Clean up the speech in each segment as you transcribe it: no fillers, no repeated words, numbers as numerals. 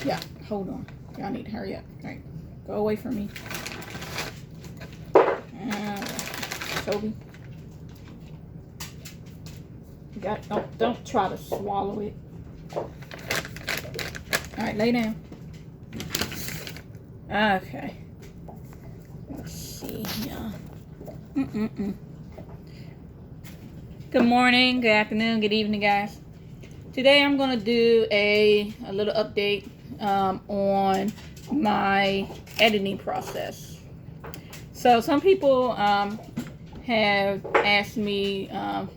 Yeah, hold on. Y'all need to hurry up. All right, go away from me. Toby. Don't try to swallow it. All right, lay down. Okay. Let's see here. Good morning, good afternoon, good evening, guys. Today I'm going to do a little update on my editing process. So some people have asked me a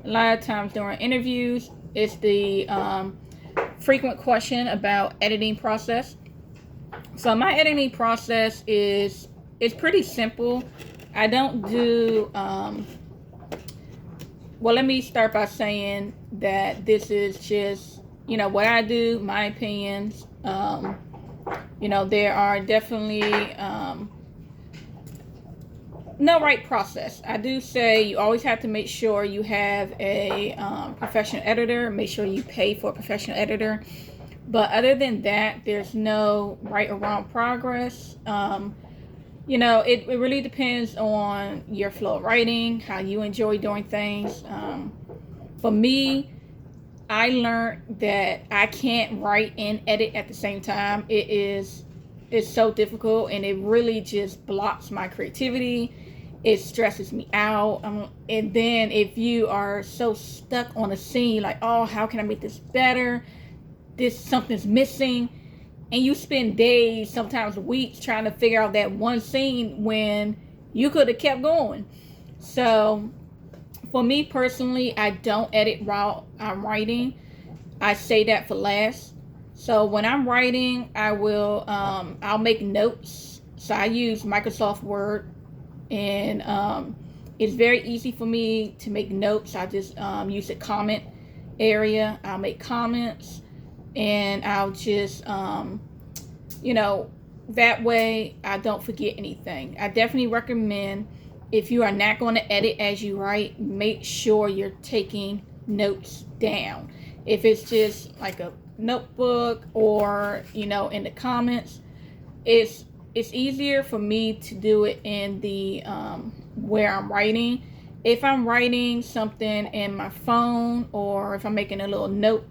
lot of times during interviews, it's the frequent question about editing process. So my editing process is pretty simple. I don't do well, let me start by saying that this is just, what I do, my opinions. There are definitely no right process. I do say you always have to make sure you have a professional editor. Make sure you pay for a professional editor. But other than that, there's no right or wrong progress. It really depends on your flow of writing, how you enjoy doing things. For me, I learned that I can't write and edit at the same time. It's so difficult, and it really just blocks my creativity. It stresses me out. And then if you are so stuck on a scene, like, oh, how can I make this better? Something's missing. And you spend days, sometimes weeks, trying to figure out that one scene when you could have kept going. So for me personally, I don't edit while I'm writing. I say that for last. So when I'm writing, I'll make notes. So I use Microsoft Word, and it's very easy for me to make notes. I just use the comment area. I'll make comments, and I'll just that way I don't forget anything. I definitely recommend, if you are not going to edit as you write, make sure you're taking notes down. If it's just like a notebook or in the comments, it's easier for me to do it in the where I'm writing. If I'm writing something in my phone, or if I'm making a little note,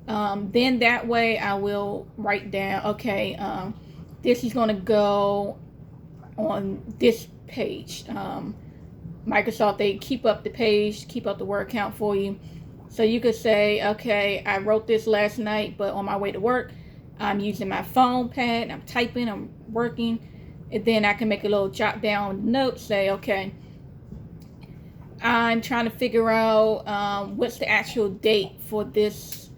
then that way I will write down, okay, this is going to go on this page. Microsoft, they keep up the page, keep up the word count for you. So you could say, okay, I wrote this last night, but on my way to work, I'm using my phone pad, I'm typing, I'm working, and then I can make a little jot down note, say, okay, I'm trying to figure out what's the actual date for this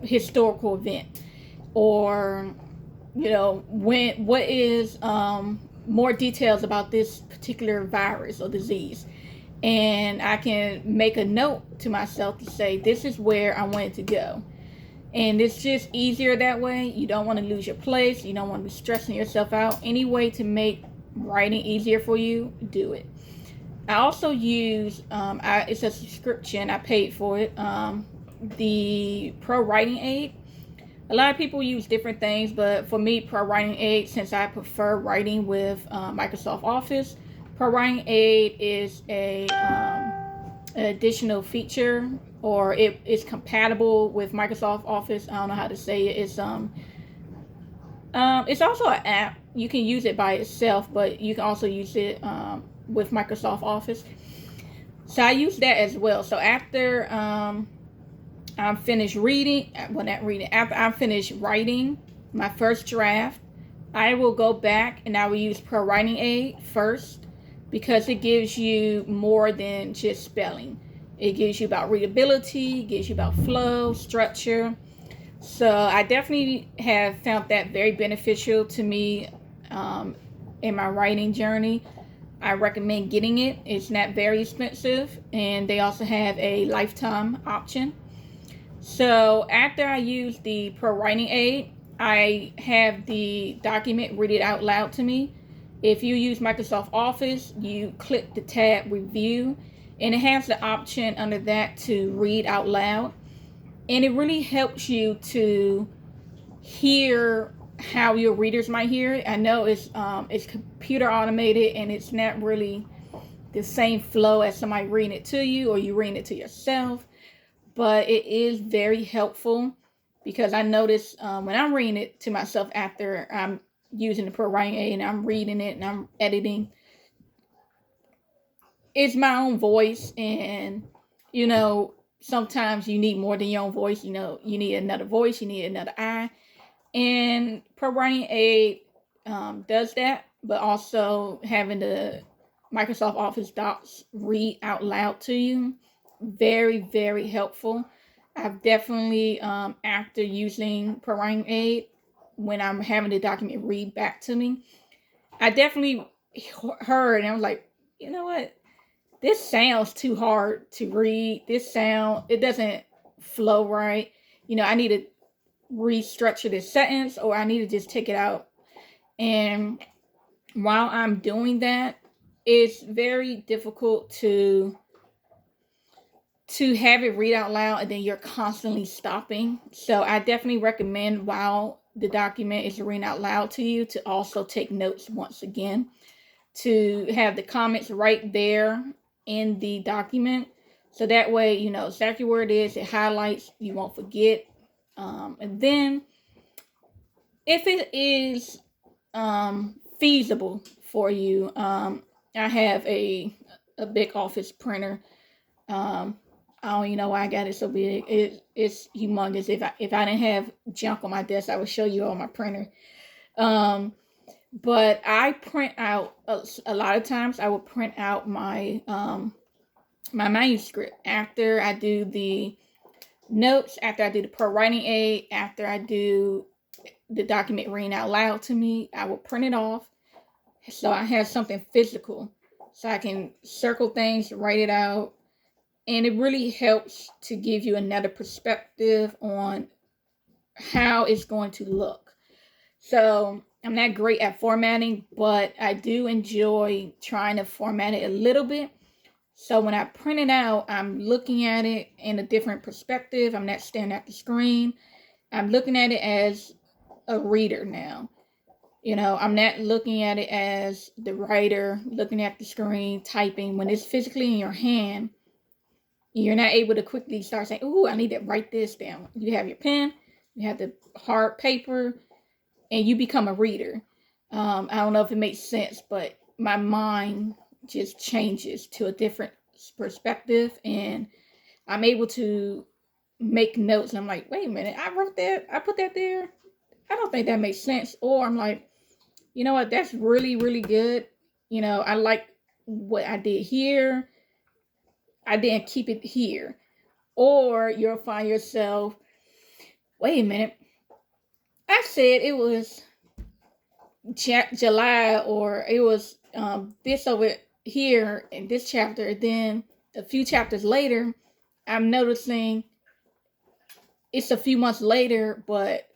historical event, or what is more details about this particular virus or disease. And I can make a note to myself to say, this is where I want it to go. And it's just easier that way. You don't want to lose your place. You don't want to be stressing yourself out. Any way to make writing easier for you, do it. I also use, it's a subscription. I paid for it. The Pro Writing Aid. A lot of people use different things, but for me, Pro Writing Aid, since I prefer writing with Microsoft Office, Pro Writing Aid is an additional feature, or it is compatible with Microsoft Office. I don't know how to say it. It's also an app. You can use it by itself, but you can also use it with Microsoft Office. So I use that as well. So after I'm finished reading, after I'm finished writing my first draft, I will go back and I will use Pro Writing Aid first, because it gives you more than just spelling. It gives you about readability, gives you about flow, structure. So I definitely have found that very beneficial to me in my writing journey. I recommend getting it. It's not very expensive, and they also have a lifetime option. So after I use the Pro Writing Aid, I have the document read it out loud to me. If you use Microsoft Office, you click the tab Review, and it has the option under that to read out loud. And it really helps you to hear how your readers might hear it. I know it's computer automated and it's not really the same flow as somebody reading it to you or you reading it to yourself, but it is very helpful because I notice when I'm reading it to myself after I'm using the Pro Writing Aid and I'm reading it and I'm editing, it's my own voice, and you know sometimes you need more than your own voice. You know, you need another voice, you need another eye, and Pro Writing Aid does that, but also having the Microsoft Office Docs read out loud to you, very, very helpful. I've definitely, after using Pro Writing Aid, when I'm having the document read back to me, I definitely heard, and I was like, you know what? This sounds too hard to read. It doesn't flow right. You know, I need to restructure this sentence or I need to just take it out. And while I'm doing that, it's very difficult to have it read out loud and then you're constantly stopping. So I definitely recommend while the document is reading out loud to you to also take notes once again, to have the comments right there in the document. So that way, you know exactly where it is, it highlights, you won't forget. And then if it is feasible for you, I have a big office printer. I don't even know why I got it so big. It's humongous. If I didn't have junk on my desk, I would show you on my printer. Um, but I print out a lot of times. I will print out my manuscript after I do the notes, after I do the Pro Writing Aid, after I do the document reading out loud to me. I will print it off so I have something physical, so I can circle things, write it out, and it really helps to give you another perspective on how it's going to look. So I'm not great at formatting, but I do enjoy trying to format it a little bit. So when I print it out, I'm looking at it in a different perspective. I'm not staring at the screen. I'm looking at it as a reader now. You know, I'm not looking at it as the writer, looking at the screen, typing. When it's physically in your hand, you're not able to quickly start saying, "Ooh, I need to write this down." You have your pen, you have the hard paper, and you become a reader. I don't know if it makes sense, but my mind just changes to a different perspective, and I'm able to make notes. And I'm like, wait a minute, I wrote that, I put that there. I don't think that makes sense. Or I'm like, you know what, that's really, really good. You know, I like what I did here. I didn't keep it here. Or you'll find yourself, wait a minute, I said it was July, or it was this over here in this chapter. Then a few chapters later, I'm noticing it's a few months later, but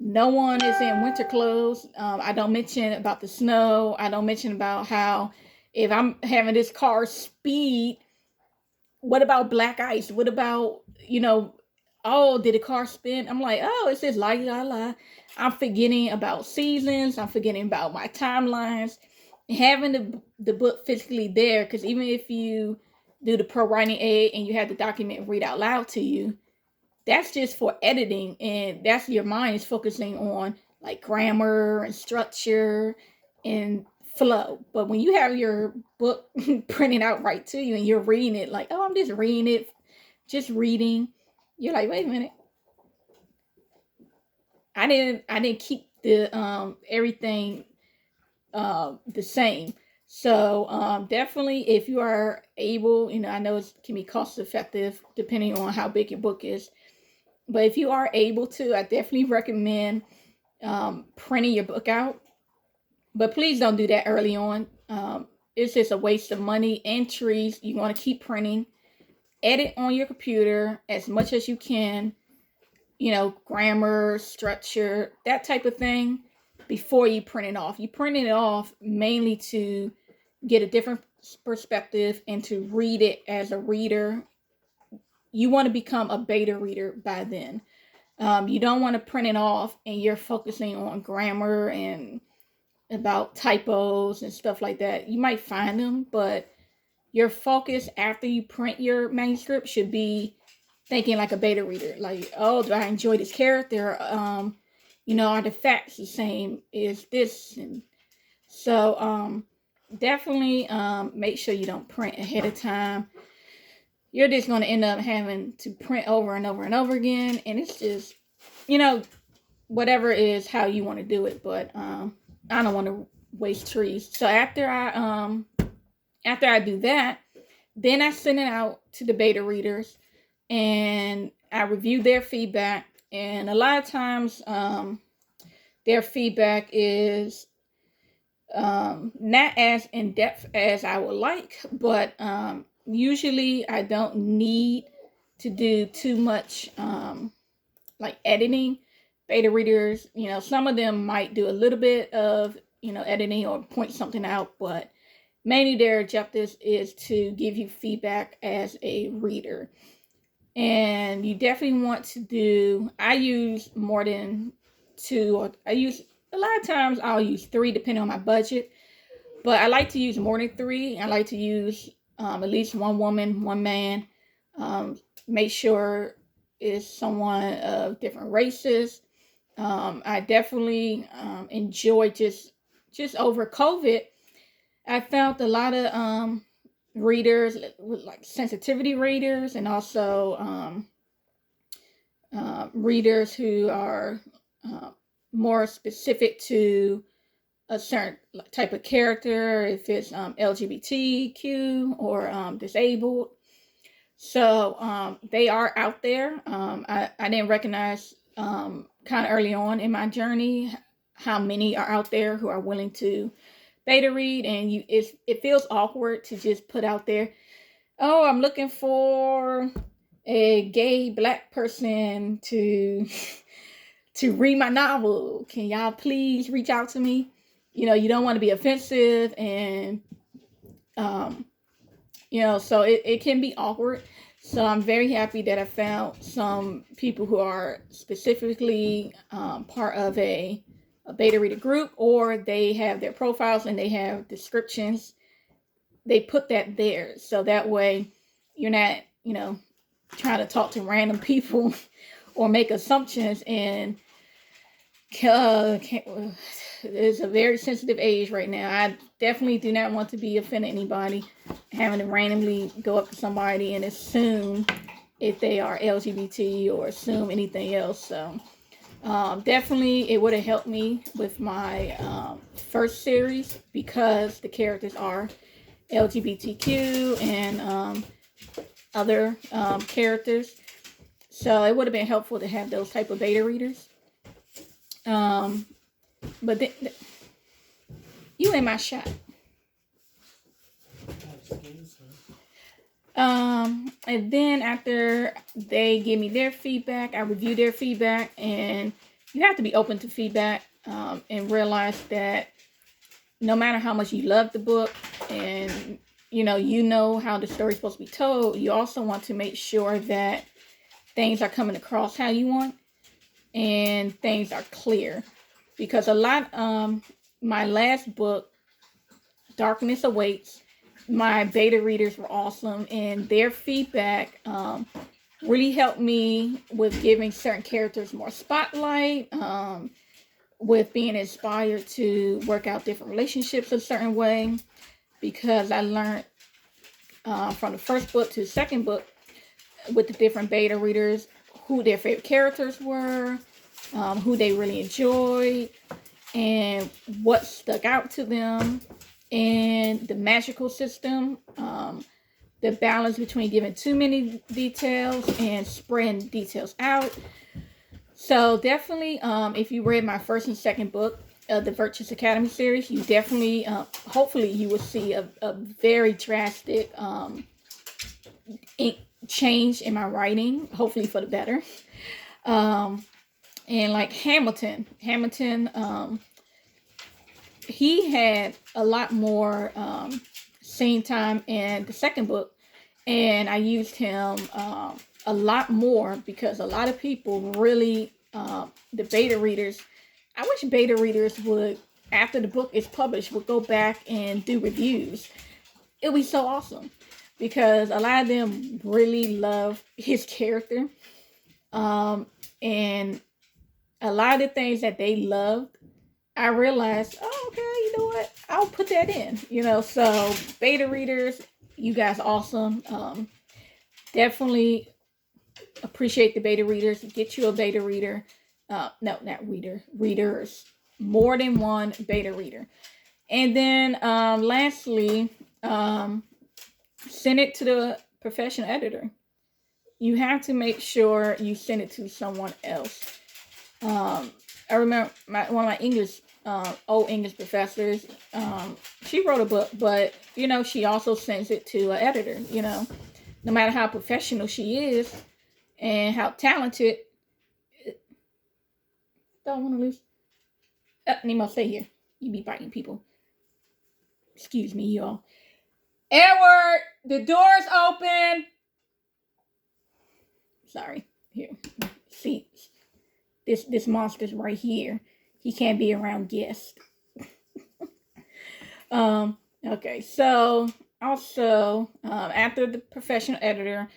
no one is in winter clothes. I don't mention about the snow. I don't mention about how if I'm having this car speed, what about black ice? What about, oh, did the car spin? I'm like, oh, it's just la la la. I'm forgetting about seasons. I'm forgetting about my timelines. Having the book physically there, because even if you do the Pro Writing Aid and you have the document read out loud to you, that's just for editing, and that's your mind is focusing on like grammar and structure and flow. But when you have your book printed out right to you and you're reading it like, oh, I'm just reading it, just reading, you're like, wait a minute, I didn't keep the everything the same. So definitely, if you are able, I know it can be cost effective depending on how big your book is. But if you are able to, I definitely recommend printing your book out. But please don't do that early on. It's just a waste of money and trees. You want to keep printing. Edit on your computer as much as you can. Grammar, structure, that type of thing before you print it off. You print it off mainly to get a different perspective and to read it as a reader. You want to become a beta reader by then. You don't want to print it off and you're focusing on grammar and about typos and stuff like that. You might find them, but your focus after you print your manuscript should be thinking like a beta reader. Like, oh, do I enjoy this character? Are the facts the same? Is this? And so definitely make sure you don't print ahead of time. You're just going to end up having to print over and over and over again. And it's just, whatever is how you want to do it. But I don't want to waste trees. So after I do that, then I send it out to the beta readers and I review their feedback. And a lot of times their feedback is not as in depth as I would like, but usually I don't need to do too much like editing. Beta readers, some of them might do a little bit of, editing or point something out, but mainly their objectives is to give you feedback as a reader. And you definitely want to do, I use more than 2, or a lot of times I'll use 3 depending on my budget, but I like to use more than 3. I like to use at least 1 woman, 1 man. Make sure it's someone of different races. I definitely enjoy just over COVID. I found a lot of readers with like sensitivity readers, and also readers who are more specific to a certain type of character, if it's LGBTQ or disabled. So they are out there. I didn't recognize kind of early on in my journey how many are out there who are willing to beta read, and it feels awkward to just put out there, oh, I'm looking for a gay Black person to read my novel. Can y'all please reach out to me? You don't want to be offensive, and so it can be awkward. So I'm very happy that I found some people who are specifically part of a beta reader group, or they have their profiles and they have descriptions. They put that there, so that way you're not, trying to talk to random people or make assumptions. And it's a very sensitive age right now. I definitely do not want to be offending anybody, having to randomly go up to somebody and assume if they are LGBT or assume anything else. So definitely it would have helped me with my first series, because the characters are LGBTQ and other characters. So it would have been helpful to have those type of beta readers. But you in my shot. And then after they give me their feedback, I review their feedback, and you have to be open to feedback and realize that no matter how much you love the book and you know how the story's supposed to be told, you also want to make sure that things are coming across how you want and things are clear. Because a lot, my last book, Darkness Awaits, my beta readers were awesome, and their feedback really helped me with giving certain characters more spotlight, with being inspired to work out different relationships a certain way, because I learned from the first book to the second book with the different beta readers who their favorite characters were, who they really enjoyed, and what stuck out to them, and the magical system, the balance between giving too many details and spreading details out. So definitely, if you read my first and second book of the Virtuous Academy series, you definitely, hopefully you will see a very drastic change in my writing, hopefully for the better. And like Hamilton, he had a lot more scene time in the second book, and I used him a lot more, because a lot of people really, the beta readers, I wish beta readers would, after the book is published, would go back and do reviews. It would be so awesome, because a lot of them really love his character. And a lot of the things that they loved, I realized, oh, okay, you know what? I'll put that in, So, beta readers, you guys are awesome. Definitely appreciate the beta readers. Get you a beta reader. No, not reader. Readers. More than one beta reader. And then, lastly, send it to the professional editor. You have to make sure you send it to someone else. I remember one of my English, old English professors, she wrote a book, but, she also sends it to an editor, no matter how professional she is and how talented. Don't want to lose. Nemo, stay here. You be biting people. Excuse me, y'all. Edward, the door's open. Sorry. Here. See, this monster's right here. He can't be around guests. Okay, so also, after the professional editor,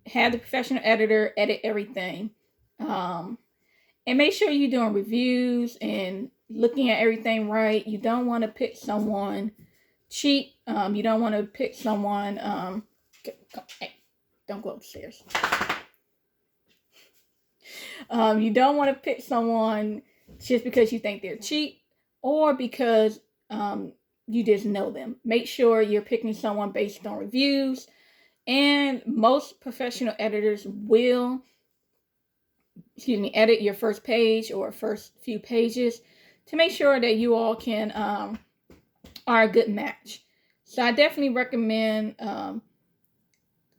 have the professional editor edit everything. And make sure you're doing reviews and looking at everything right. You don't want to pick someone cheap. You don't want to pick someone, hey, don't go upstairs. You don't want to pick someone just because you think they're cheap, or because you just know them. Make sure you're picking someone based on reviews. And most professional editors will, edit your first page or first few pages to make sure that you all can are a good match. So I definitely recommend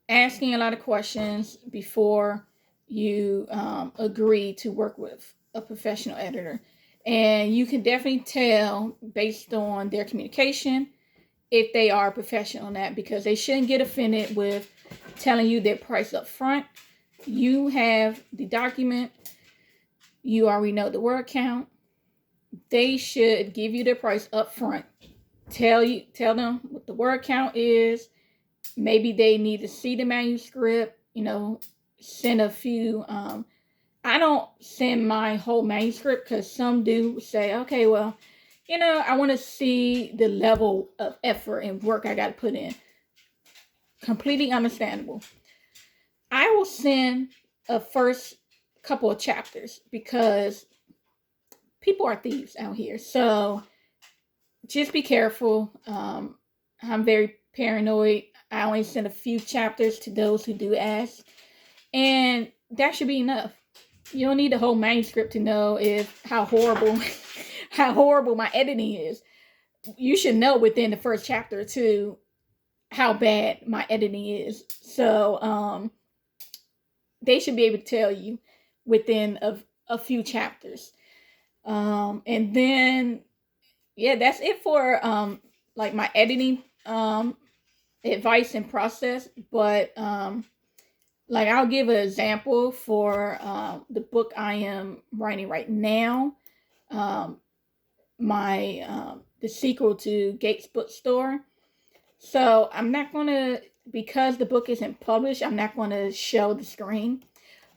asking a lot of questions before you agree to work with a professional editor. And you can definitely tell based on their communication if they are professional in that, because they shouldn't get offended with telling you their price up front. You have the document. You already know the word count. They should give you their price up front. Tell them what the word count is. Maybe they need to see the manuscript. Send a few. I don't send my whole manuscript, because some do say, okay, well, I want to see the level of effort and work I got to put in. Completely understandable. I will send a first couple of chapters, because people are thieves out here. So just be careful. I'm very paranoid. I only send a few chapters to those who do ask. And that should be enough. You don't need the whole manuscript to know how horrible my editing is. You should know within the first chapter or two how bad my editing is. So they should be able to tell you within a few chapters. And then, yeah, that's it for like my editing advice and process. But like, I'll give an example for the book I am writing right now. The sequel to Gates Bookstore. So I'm not going to, because the book isn't published, I'm not going to show the screen.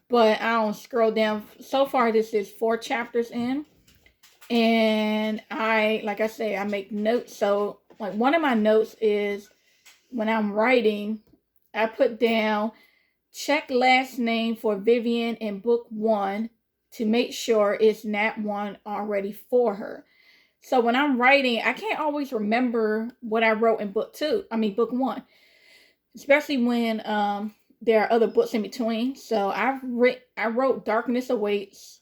But I'll scroll down. So far, this is 4 chapters in. And like I say, I make notes. So like, one of my notes is, when I'm writing, I put down, check last name for Vivian in book 1 to make sure it's not one already for her. So when I'm writing, I can't always remember what I wrote in book 1, especially when there are other books in between. So I wrote Darkness Awaits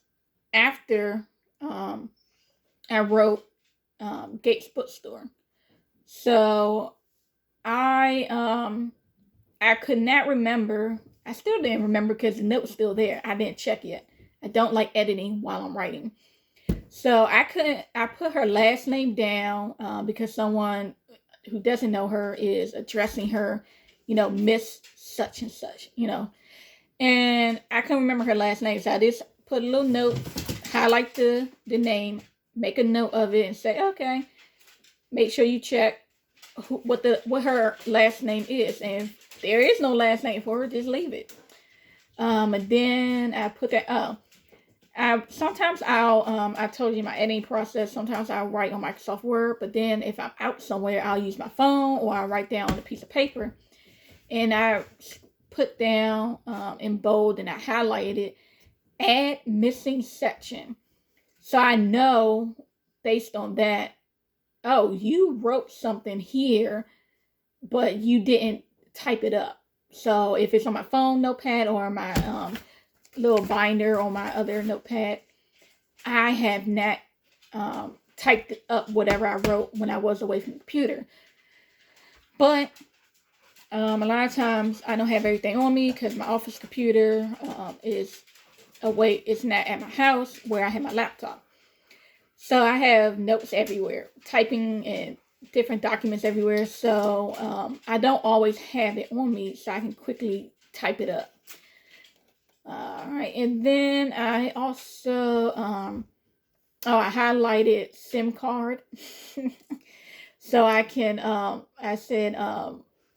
after I wrote Gates Bookstore. So I could not remember. I still didn't remember, because the note's still there. I didn't check yet. I don't like editing while I'm writing. So I put her last name down because someone who doesn't know her is addressing her, Miss such and such, And I couldn't remember her last name, so I just put a little note, highlight the name, make a note of it, and say, okay, make sure you check what her last name is. And if there is no last name for her, just leave it. And then I put that. I told you my editing process. Sometimes I'll write on Microsoft Word, but then if I'm out somewhere, I'll use my phone or I'll write down on a piece of paper. And I put down in bold and I highlighted it, add missing section. So I know based on that, oh, you wrote something here, but you didn't type it up. So if it's on my phone notepad or my little binder on my other notepad, I have not typed up whatever I wrote when I was away from the computer. But a lot of times I don't have everything on me because my office computer is away. It's not at my house where I have my laptop. So I have notes everywhere, typing and different documents everywhere. So I don't always have it on me, so I can quickly type it up. All right, and then I also I highlighted SIM card. So I can I said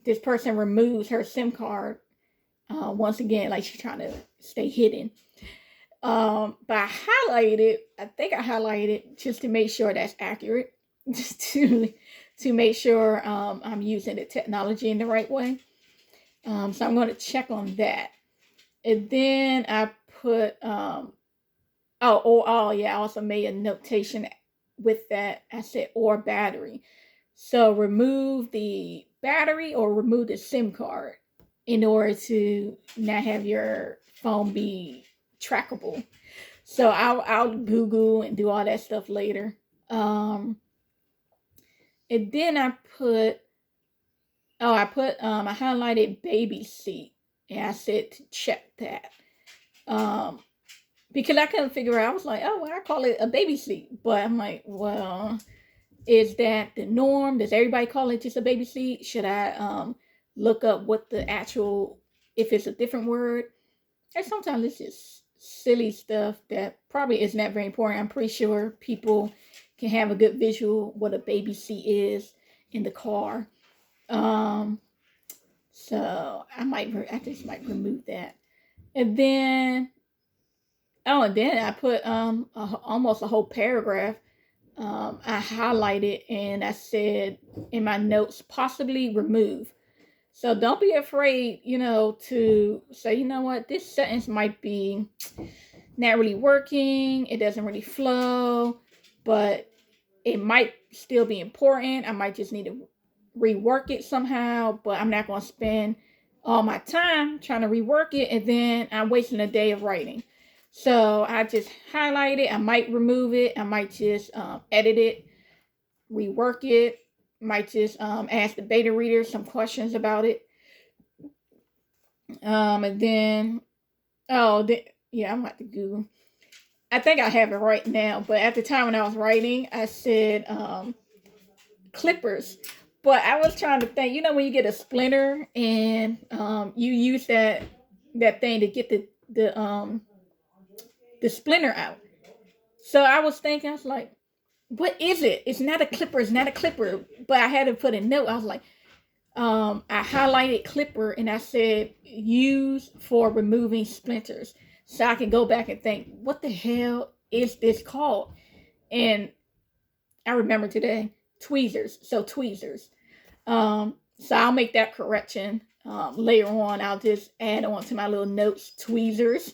this person removes her SIM card once again, like she's trying to stay hidden. But I think I highlighted it just to make sure that's accurate, just to make sure I'm using the technology in the right way. So I'm going to check on that. And then I put I also made a notation with that. I said or battery. So remove the battery or remove the SIM card in order to not have your phone be trackable. So I'll Google and do all that stuff later. And then I highlighted baby seat and I said to check that. Because I couldn't figure out. I was like, oh, well, I call it a baby seat. But I'm like, well, is that the norm? Does everybody call it just a baby seat? Should I look up what the actual, if it's a different word? And sometimes it's just silly stuff that probably is not very important. I'm pretty sure people can have a good visual what a baby seat is in the car. So I just might remove that. And then I put almost a whole paragraph. I highlighted and I said in my notes, possibly remove. So don't be afraid, to say, you know what, this sentence might be not really working. It doesn't really flow, but it might still be important. I might just need to rework it somehow, but I'm not going to spend all my time trying to rework it and then I'm wasting a day of writing. So I just highlight it. I might remove it. I might just edit it, rework it. Might just ask the beta reader some questions about it. And then, I'm about to Google. I think I have it right now, but at the time when I was writing, I said clippers. But I was trying to think, when you get a splinter and you use that thing to get the splinter out. So I was thinking, I was like, what is it? It's not a clipper. It's not a clipper. But I had to put a note. I was like, I highlighted clipper and I said use for removing splinters. So I can go back and think, what the hell is this called? And I remember today, tweezers. So tweezers. So I'll make that correction. Later on, I'll just add on to my little notes, tweezers.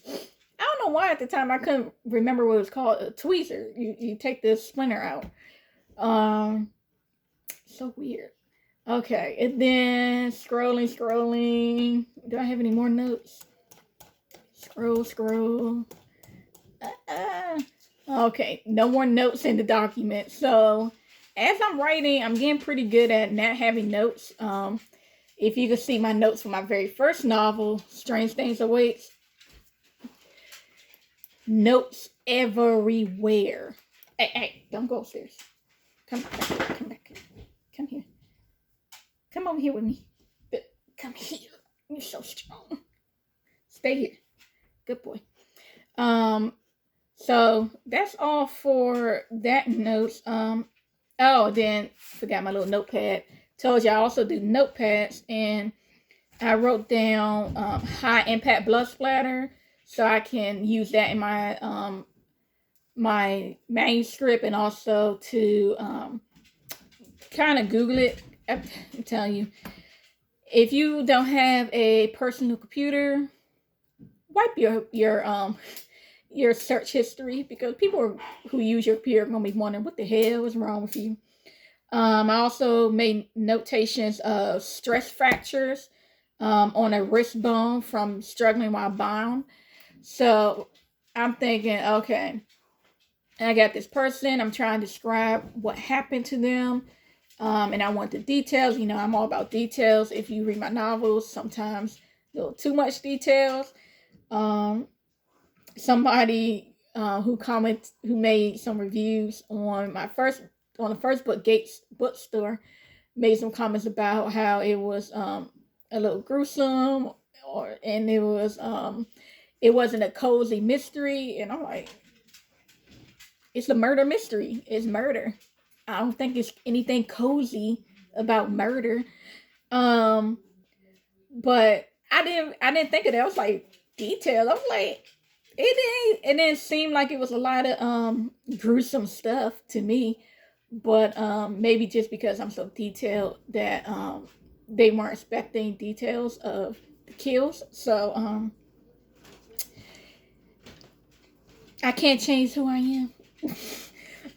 I don't know why at the time I couldn't remember what it was called. A tweezer. You take the splinter out. So weird. Okay, and then scrolling. Do I have any more notes? Scroll. Okay, no more notes in the document. So as I'm writing, I'm getting pretty good at not having notes. If you can see my notes from my very first novel, Strange Things Awaits, notes everywhere. Hey, don't go upstairs. Come back. Come here. Come over here with me. Come here. You're so strong. Stay here. Good boy. So that's all for that notes. Oh, then forgot my little notepad. Told you I also do notepads, and I wrote down high impact blood splatter, so I can use that in my my manuscript, and also to kind of Google it. I'm telling you, if you don't have a personal computer, wipe your search history, because people who use your computer are gonna be wondering what the hell is wrong with you. I also made notations of stress fractures on a wrist bone from struggling while bound. So I'm thinking, okay, I got this person. I'm trying to describe what happened to them. And I want the details. You know, I'm all about details. If you read my novels, sometimes a little too much details. Somebody who made some reviews on the first book, Gates Bookstore, made some comments about how it was a little gruesome, and it wasn't a cozy mystery. And I'm like, it's a murder mystery. It's murder. I don't think it's anything cozy about murder. But I didn't think of that. I was like, detail. I was like, it didn't seem like it was a lot of gruesome stuff to me. But maybe just because I'm so detailed that they weren't expecting details of the kills. So I can't change who I am.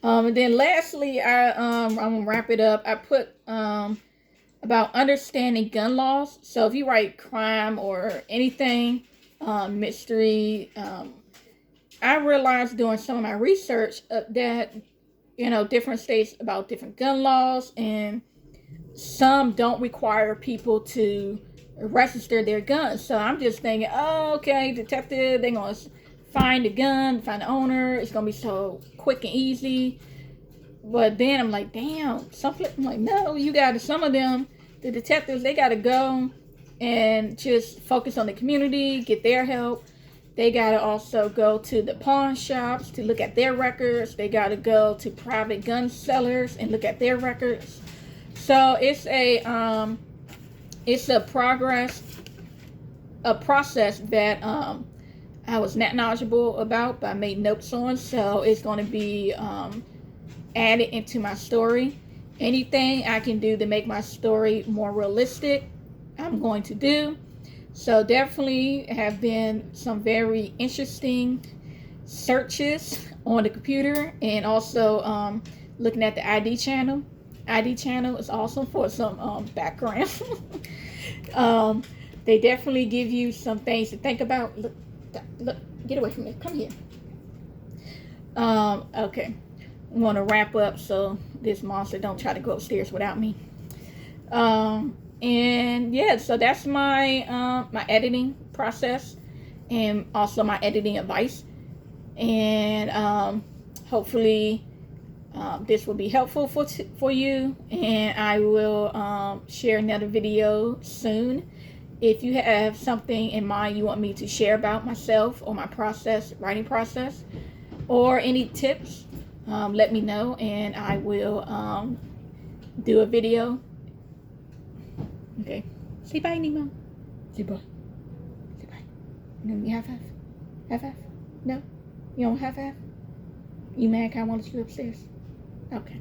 And then lastly, I'm gonna wrap it up. I put about understanding gun laws. So if you write crime or anything, mystery, I realized doing some of my research that different states about different gun laws, and some don't require people to register their guns. So I'm just thinking, oh, okay, detective, they're gonna find the gun, find the owner. It's gonna be so quick and easy. But then I'm like, damn, I'm like, no, you gotta, some of them, the detectives, they gotta go and just focus on the community, get their help. They gotta also go to the pawn shops to look at their records. They gotta go to private gun sellers and look at their records. So it's a process that I was not knowledgeable about, but I made notes on. So it's going to be added into my story. Anything I can do to make my story more realistic, I'm going to do. So definitely have been some very interesting searches on the computer, and also looking at the ID channel. ID channel is awesome for some background. They definitely give you some things to think about. Look, get away from me. Come here. Okay. I'm going to wrap up so this monster don't try to go upstairs without me. And yeah, so that's my my editing process, and also my editing advice. And hopefully this will be helpful for you, and I will share another video soon. If you have something in mind you want me to share about myself or my writing process, or any tips, let me know, and I will do a video. Okay. Say bye, Nemo. Say bye. Say bye. No, you half. Half? No? You don't half? You mad 'cause I want to sleep upstairs? Okay.